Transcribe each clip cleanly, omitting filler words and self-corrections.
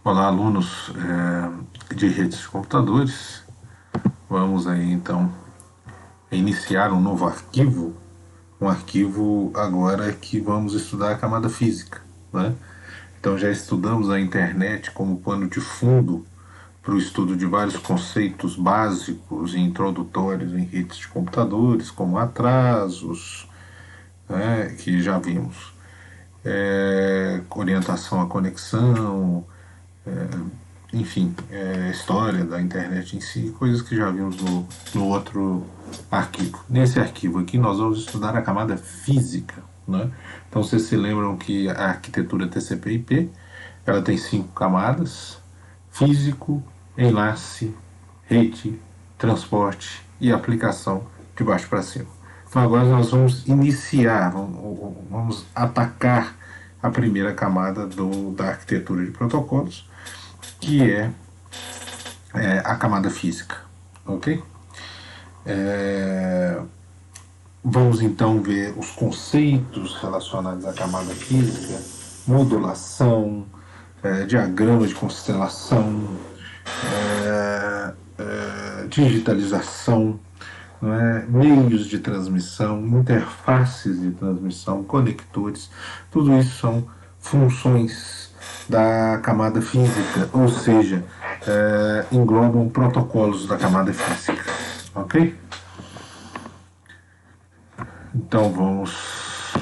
Olá, alunos de redes de computadores. Vamos aí então iniciar um novo arquivo. Um arquivo agora que vamos estudar a camada física, né? Então já estudamos a internet como pano de fundo para o estudo de vários conceitos básicos e introdutórios em redes de computadores, como atrasos, né, que já vimos, orientação à conexão, enfim, história da internet em si, coisas que já vimos no outro arquivo. Nesse arquivo aqui nós vamos estudar a camada física, né? Então vocês se lembram que a arquitetura TCP/IP ela tem 5 camadas: físico, enlace, rede, transporte e aplicação de baixo para cima. Então agora nós vamos iniciar, vamos atacar a primeira camada da arquitetura de protocolos, que é a camada física, ok? Vamos então ver os conceitos relacionados à camada física: modulação, diagrama de constelação, digitalização, meios de transmissão, interfaces de transmissão, conectores. Tudo isso são funções da camada física, ou seja, englobam protocolos da camada física, ok? Então vamos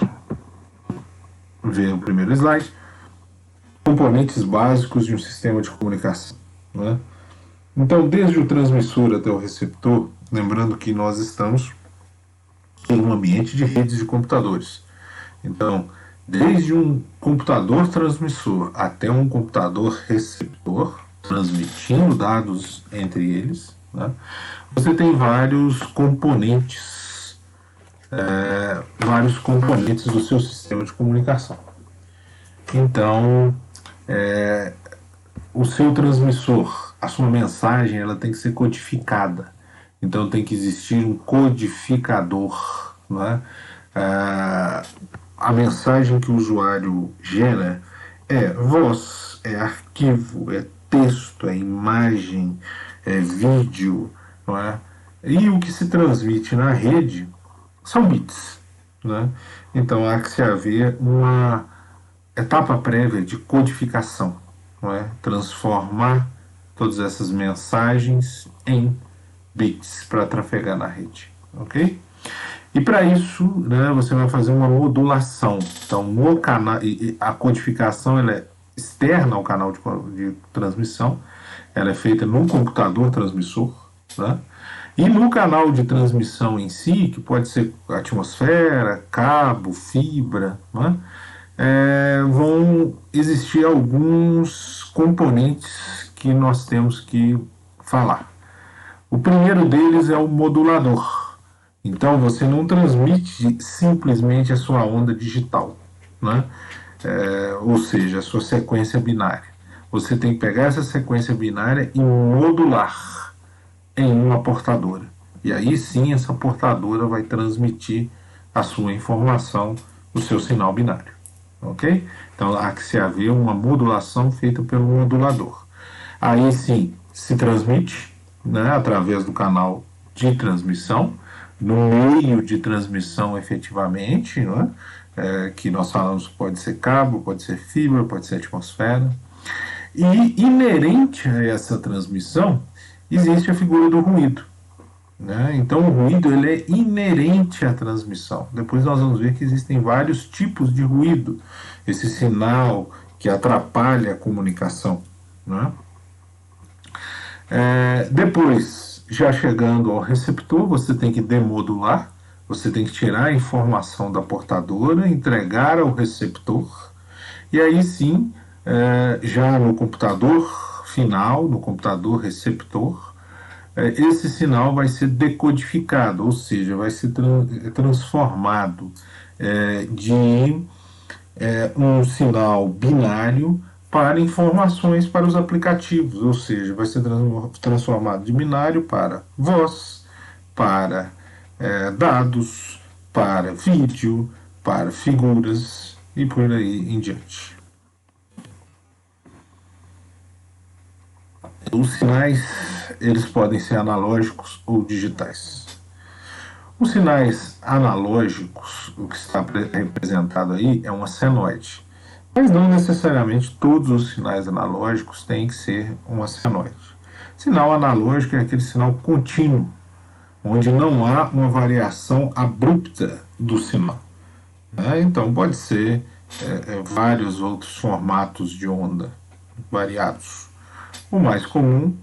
ver o primeiro slide. Componentes básicos de um sistema de comunicação, né? Então, desde o transmissor até o receptor, lembrando que nós estamos em um ambiente de redes de computadores. Então, desde um computador transmissor até um computador receptor, transmitindo dados entre eles, né, você tem vários componentes do seu sistema de comunicação. Então, o seu transmissor, a sua mensagem, ela tem que ser codificada. Então tem que existir um codificador, né? A mensagem que o usuário gera é voz, é arquivo, é texto, é imagem, é vídeo, não é? E o que se transmite na rede são bits, né? Então há que se haver uma etapa prévia de codificação, não é? Transformar todas essas mensagens em bits para trafegar na rede, ok? E para isso, né, você vai fazer uma modulação. Então, no canal, a codificação ela é externa ao canal de transmissão, ela é feita no computador transmissor, né? E no canal de transmissão em si, que pode ser atmosfera, cabo, fibra, né, vão existir alguns componentes que nós temos que falar. O primeiro deles é o modulador. Então você não transmite simplesmente a sua onda digital, né? Ou seja, a sua sequência binária. Você tem que pegar essa sequência binária e modular em uma portadora. E aí sim essa portadora vai transmitir a sua informação no seu sinal binário. Ok? Então há que se haver uma modulação feita pelo modulador. Aí sim se transmite, né, através do canal de transmissão, no meio de transmissão efetivamente, né, que nós falamos pode ser cabo, pode ser fibra, pode ser atmosfera. E inerente a essa transmissão existe a figura do ruído. Né? Então o ruído ele é inerente à transmissão. Depois nós vamos ver que existem vários tipos de ruído, esse sinal que atrapalha a comunicação. Né? Depois, já chegando ao receptor, você tem que demodular, você tem que tirar a informação da portadora, entregar ao receptor, e aí sim, já no computador final, no computador receptor, esse sinal vai ser decodificado, ou seja, vai ser transformado de um sinal binário para informações para os aplicativos, ou seja, vai ser transformado de binário para voz, para dados, para vídeo, para figuras e por aí em diante. Os sinais, eles podem ser analógicos ou digitais. Os sinais analógicos, o que está representado aí é uma senoide. Mas não necessariamente todos os sinais analógicos têm que ser uma senoide. Sinal analógico é aquele sinal contínuo, onde não há uma variação abrupta do sinal. Então pode ser vários outros formatos de onda variados. O mais comum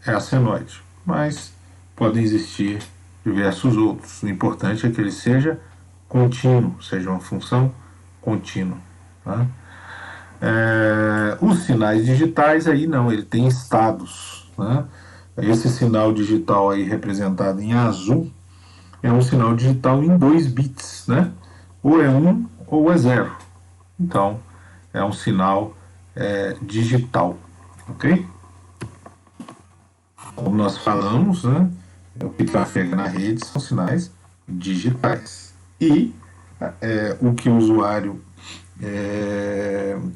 é a senoide, mas podem existir diversos outros. O importante é que ele seja contínuo, seja uma função contínua. Tá? Os sinais digitais aí não, ele tem estados. Né? Esse sinal digital aí representado em azul é um sinal digital em 2 bits, né? Ou é 1 ou é 0. Então, é um sinal digital, ok? Como nós falamos, né? O que trafega na rede são sinais digitais. E o que o usuário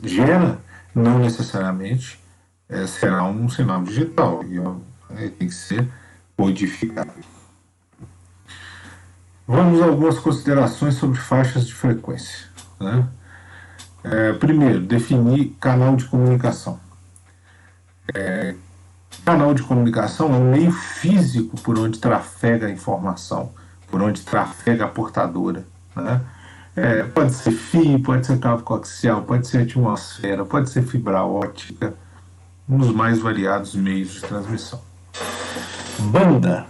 gera não necessariamente será um sinal digital. E tem que ser codificado. Vamos a algumas considerações sobre faixas de frequência. Né? Primeiro, definir canal de comunicação. Canal de comunicação é um meio físico por onde trafega a informação, por onde trafega a portadora. Né? Pode ser fio, pode ser cabo coaxial, pode ser atmosfera, pode ser fibra ótica, um dos mais variados meios de transmissão. Banda.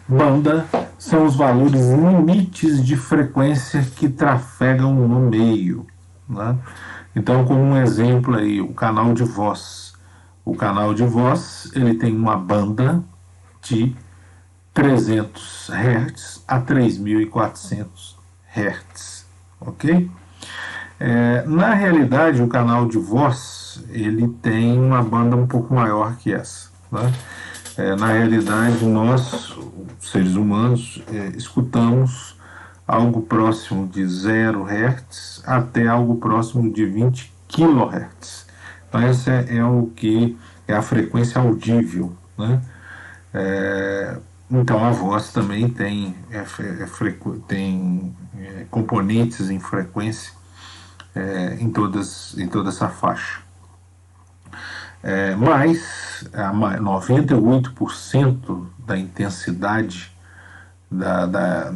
Banda são os valores limites de frequência que trafegam no meio. Né? Então, como um exemplo aí, o canal de voz. O canal de voz ele tem uma banda de 300 Hz a 3.400 Hz. Ok? Na realidade, o canal de voz ele tem uma banda um pouco maior que essa. Né? Na realidade, nós, seres humanos, escutamos algo próximo de 0 Hz até algo próximo de 20 kHz. Então, essa é o que é a frequência audível. Né? Então, a voz também tem componentes em frequência em toda essa faixa. Mas 98% da intensidade da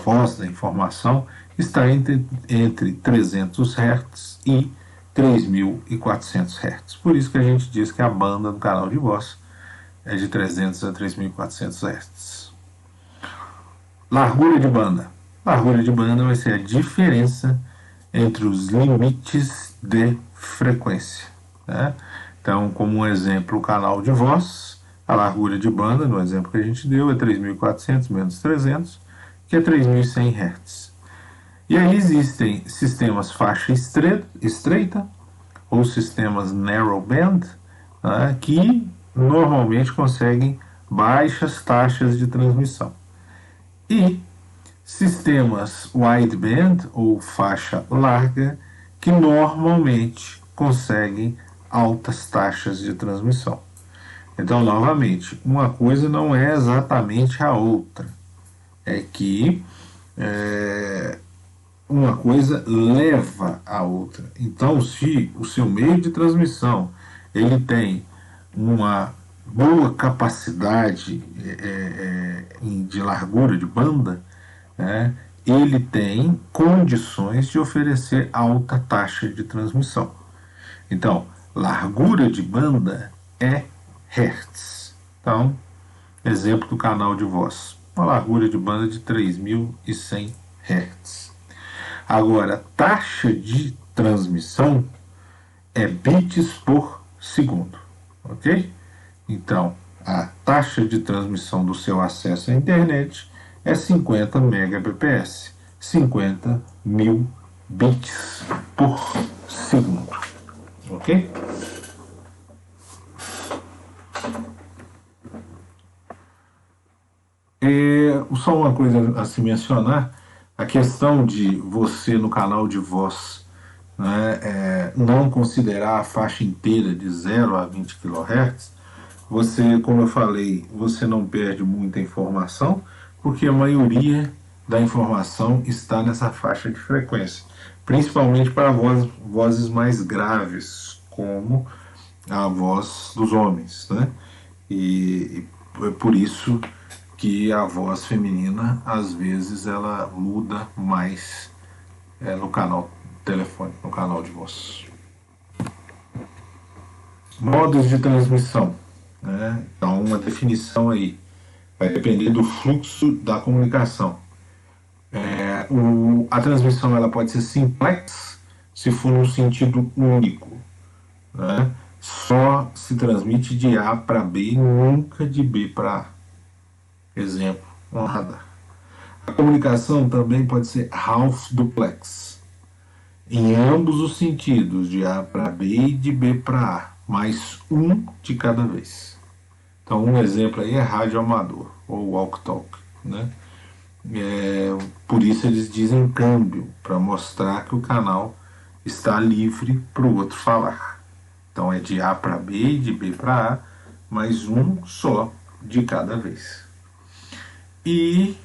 voz, da informação, está entre 300 Hz e 3.400 Hz. Por isso que a gente diz que a banda do canal de voz é de 300 a 3.400 Hz. Largura de banda. Largura de banda vai ser a diferença entre os limites de frequência. Né? Então, como um exemplo, o canal de voz, a largura de banda, no exemplo que a gente deu, é 3.400 menos 300, que é 3.100 Hz. E aí existem sistemas faixa estreita ou sistemas narrowband, né, que normalmente conseguem baixas taxas de transmissão. E sistemas wideband ou faixa larga, que normalmente conseguem altas taxas de transmissão. Então, novamente, uma coisa não é exatamente a outra. É que uma coisa leva a outra. Então, se o seu meio de transmissão ele tem uma boa capacidade de largura de banda, ele tem condições de oferecer alta taxa de transmissão. Então, largura de banda é Hertz. Então, exemplo do canal de voz, uma largura de banda de 3.100 Hz. Agora, taxa de transmissão é bits por segundo, ok? Então, a taxa de transmissão do seu acesso à internet é 50 Mbps, 50 mil bits por segundo, ok? Só uma coisa a se mencionar, a questão de você no canal de voz não considerar a faixa inteira de 0 a 20 kHz você, como eu falei, você não perde muita informação, porque a maioria da informação está nessa faixa de frequência, principalmente para vozes mais graves, como a voz dos homens, né? E é por isso que a voz feminina, às vezes, ela muda mais no canal telefônico, no canal de voz. Modos de transmissão, né? Então, uma definição aí vai depender do fluxo da comunicação. A transmissão ela pode ser simplex se for num sentido único, né? Só se transmite de A para B, nunca de B para A. Exemplo, um radar. A comunicação também pode ser half duplex, em ambos os sentidos, de A para B e de B para A, mais um de cada vez. Então, um exemplo aí é rádio amador, ou walk-talk, né? Por isso eles dizem câmbio, para mostrar que o canal está livre para o outro falar. Então é de A para B e de B para A, mais um só de cada vez. E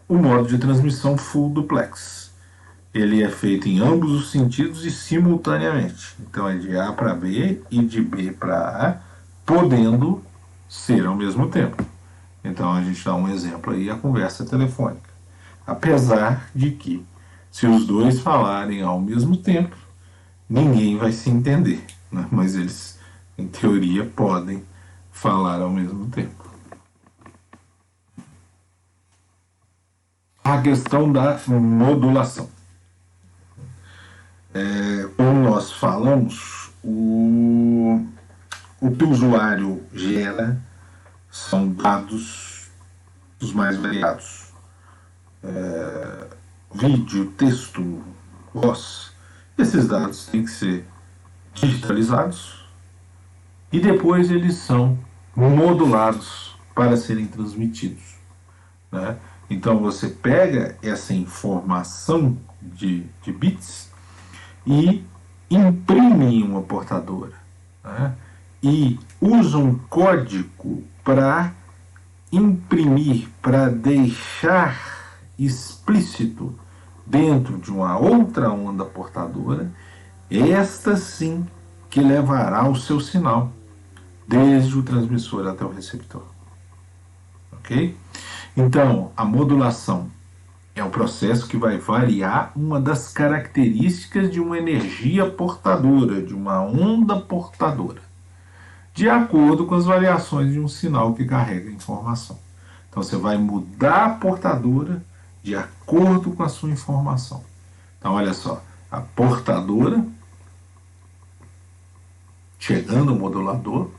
o modo de transmissão full duplex. Ele é feito em ambos os sentidos e simultaneamente. Então é de A para B e de B para A, podendo ser ao mesmo tempo. Então a gente dá um exemplo aí, a conversa telefônica. Apesar de que, se os dois falarem ao mesmo tempo, ninguém vai se entender, né? Mas eles, em teoria, podem falar ao mesmo tempo. A questão da modulação. Como nós falamos, o que o usuário gera são dados os mais variados. Vídeo, texto, voz. Esses dados têm que ser digitalizados e depois eles são modulados para serem transmitidos, né? Então você pega essa informação de bits e imprime em uma portadora, né? E usa um código para imprimir, para deixar explícito dentro de uma outra onda portadora, esta sim que levará o seu sinal desde o transmissor até o receptor. Ok? Então, a modulação é o processo que vai variar uma das características de uma energia portadora, de uma onda portadora, de acordo com as variações de um sinal que carrega a informação. Então, você vai mudar a portadora de acordo com a sua informação. Então, olha só, a portadora chegando ao modulador,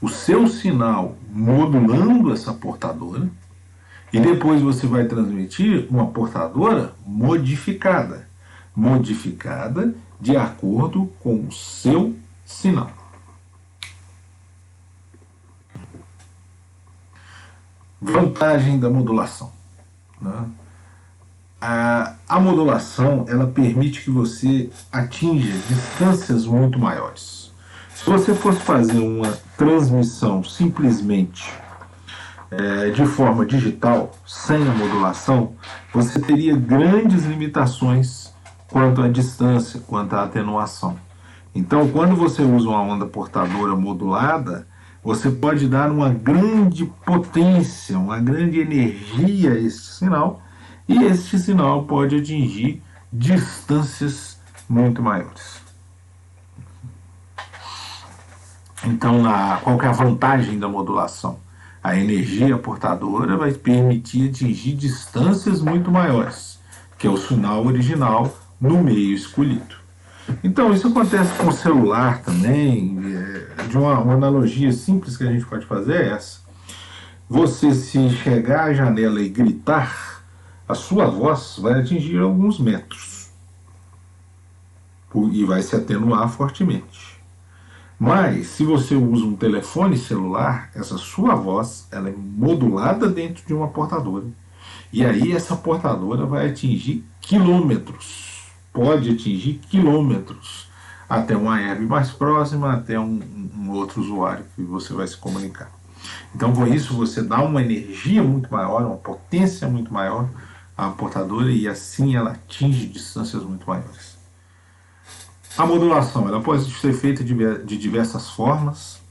o seu sinal modulando essa portadora, e depois você vai transmitir uma portadora modificada, modificada de acordo com o seu sinal. Vantagem da modulação, né? A modulação ela permite que você atinja distâncias muito maiores. Se você fosse fazer uma transmissão simplesmente de forma digital, sem a modulação, você teria grandes limitações quanto à distância, quanto à atenuação. Então, quando você usa uma onda portadora modulada, você pode dar uma grande potência, uma grande energia a este sinal, e este sinal pode atingir distâncias muito maiores. Então, qual que é a vantagem da modulação? A energia portadora vai permitir atingir distâncias muito maiores, que é o sinal original no meio escolhido. Então, isso acontece com o celular também. De uma analogia simples que a gente pode fazer é essa. Você, se chegar à janela e gritar, a sua voz vai atingir alguns metros e vai se atenuar fortemente. Mas, se você usa um telefone celular, essa sua voz ela é modulada dentro de uma portadora. E aí essa portadora vai atingir quilômetros. Pode atingir quilômetros até uma herb mais próxima, até um outro usuário que você vai se comunicar. Então, com isso, você dá uma energia muito maior, uma potência muito maior à portadora e assim ela atinge distâncias muito maiores. A modulação ela pode ser feita de diversas formas.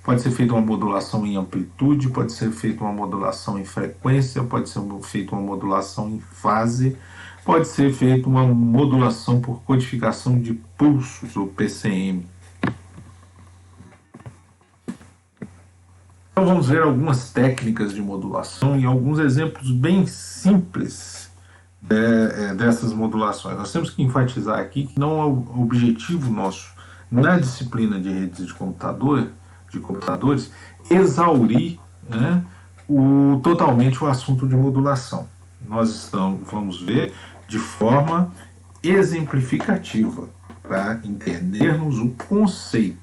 Pode ser feita uma modulação em amplitude, pode ser feita uma modulação em frequência, pode ser feita uma modulação em fase, pode ser feita uma modulação por codificação de pulsos, ou PCM. Então vamos ver algumas técnicas de modulação e alguns exemplos bem simples dessas modulações. Nós temos que enfatizar aqui que não é o objetivo nosso na disciplina de redes de computadores, exaurir, né, totalmente o assunto de modulação. Nós vamos ver de forma exemplificativa para entendermos o conceito,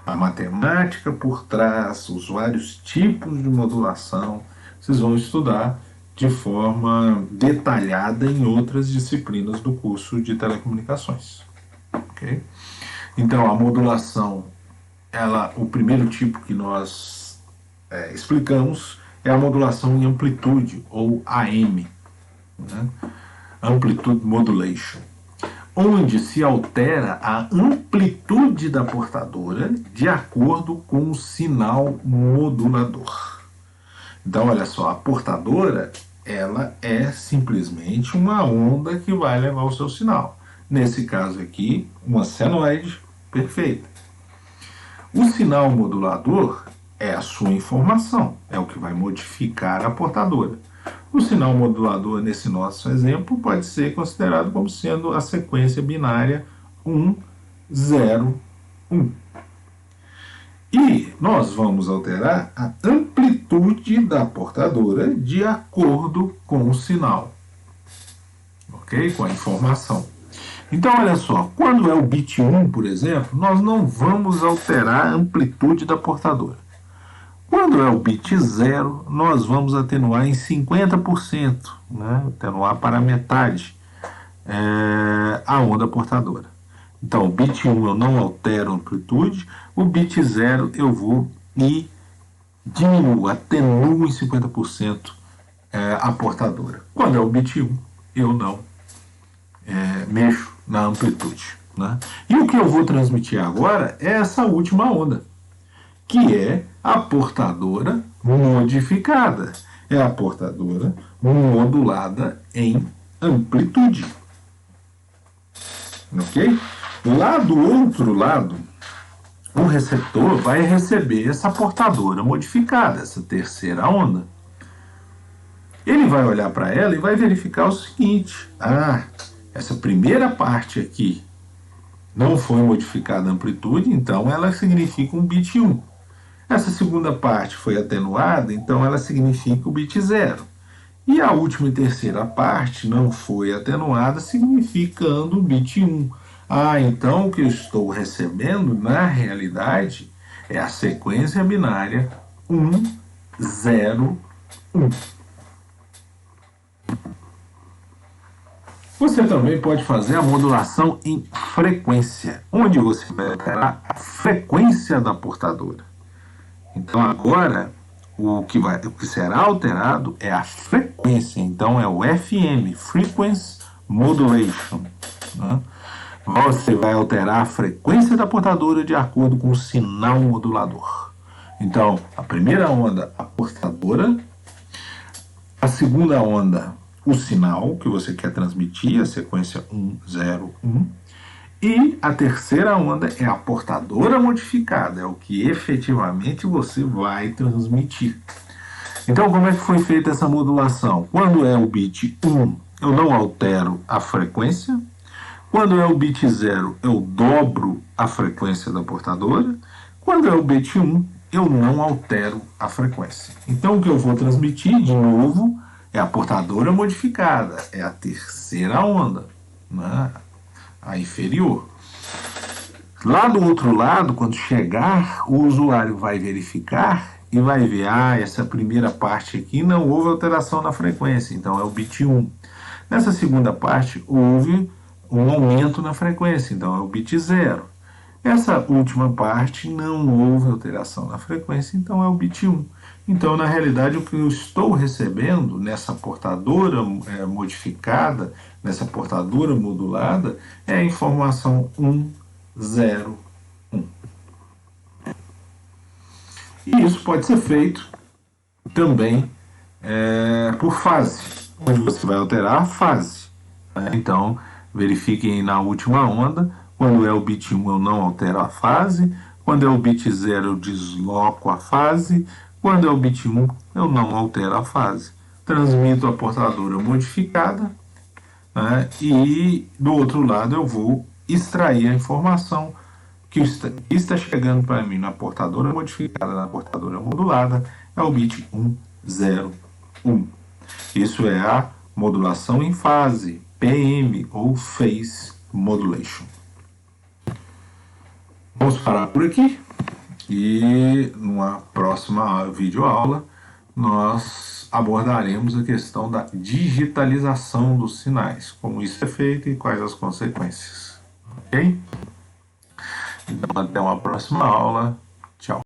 a matemática por trás, os vários tipos de modulação. Vocês vão estudar de forma detalhada em outras disciplinas do curso de telecomunicações. Okay? Então, a modulação, o primeiro tipo que nós explicamos é a modulação em amplitude, ou AM, né? Amplitude Modulation, onde se altera a amplitude da portadora de acordo com o sinal modulador. Então, olha só, a portadora ela é simplesmente uma onda que vai levar o seu sinal. Nesse caso aqui, uma senoide perfeita. O sinal modulador é a sua informação, é o que vai modificar a portadora. O sinal modulador, nesse nosso exemplo, pode ser considerado como sendo a sequência binária 1, 0, 1. E nós vamos alterar a amplitude da portadora de acordo com o sinal, ok? Com a informação. Então, olha só, quando é o bit 1, por exemplo, nós não vamos alterar a amplitude da portadora. Quando é o bit 0, nós vamos atenuar em 50%, né? Atenuar para metade a onda portadora. Então, o bit 1 eu não altero a amplitude, o bit 0 eu vou e diminuo, atenuo em 50% a portadora. Quando é o bit 1, eu não mexo na amplitude, né? E o que eu vou transmitir agora é essa última onda, que é a portadora modificada. É a portadora modulada em amplitude. Ok? Lá do outro lado, o receptor vai receber essa portadora modificada, essa terceira onda. Ele vai olhar para ela e vai verificar o seguinte: essa primeira parte aqui não foi modificada a amplitude, então ela significa um bit 1. Essa segunda parte foi atenuada, então ela significa o bit 0. E a última e terceira parte não foi atenuada, significando o bit 1. Então o que eu estou recebendo, na realidade, é a sequência binária 1, 0, 1. Você também pode fazer a modulação em frequência, onde você vai alterar a frequência da portadora. Então agora o que será alterado é a frequência. Então é o FM, Frequency Modulation, né? Você vai alterar a frequência da portadora de acordo com o sinal modulador. Então, a primeira onda, a portadora. A segunda onda, o sinal que você quer transmitir, a sequência 1, 0, 1. E a terceira onda é a portadora modificada, é o que efetivamente você vai transmitir. Então, como é que foi feita essa modulação? Quando é o bit 1, eu não altero a frequência. Quando é o bit 0, eu dobro a frequência da portadora. Quando é o bit 1, eu não altero a frequência. Então, o que eu vou transmitir, de novo, é a portadora modificada, é a terceira onda, né? A inferior. Lá do outro lado, quando chegar, o usuário vai verificar e vai ver, essa primeira parte aqui não houve alteração na frequência, então é o bit 1. Nessa segunda parte, houve um aumento na frequência, então é o bit 0. Essa última parte não houve alteração na frequência, então é o bit 1. Então, na realidade, o que eu estou recebendo nessa portadora modificada, nessa portadora modulada, é a informação 1, 0, 1. E isso pode ser feito também por fase, onde você vai alterar a fase. Então, verifiquem na última onda, quando é o bit 1 eu não altero a fase, quando é o bit 0 eu desloco a fase, quando é o bit 1 eu não altero a fase. Transmito a portadora modificada, né, e do outro lado eu vou extrair a informação que está chegando para mim na portadora modificada, na portadora modulada, é o bit 1, 0, 1. Isso é a modulação em fase, PM ou Phase Modulation. Vamos parar por aqui e numa próxima videoaula nós abordaremos a questão da digitalização dos sinais, como isso é feito e quais as consequências. Ok? Então até uma próxima aula. Tchau.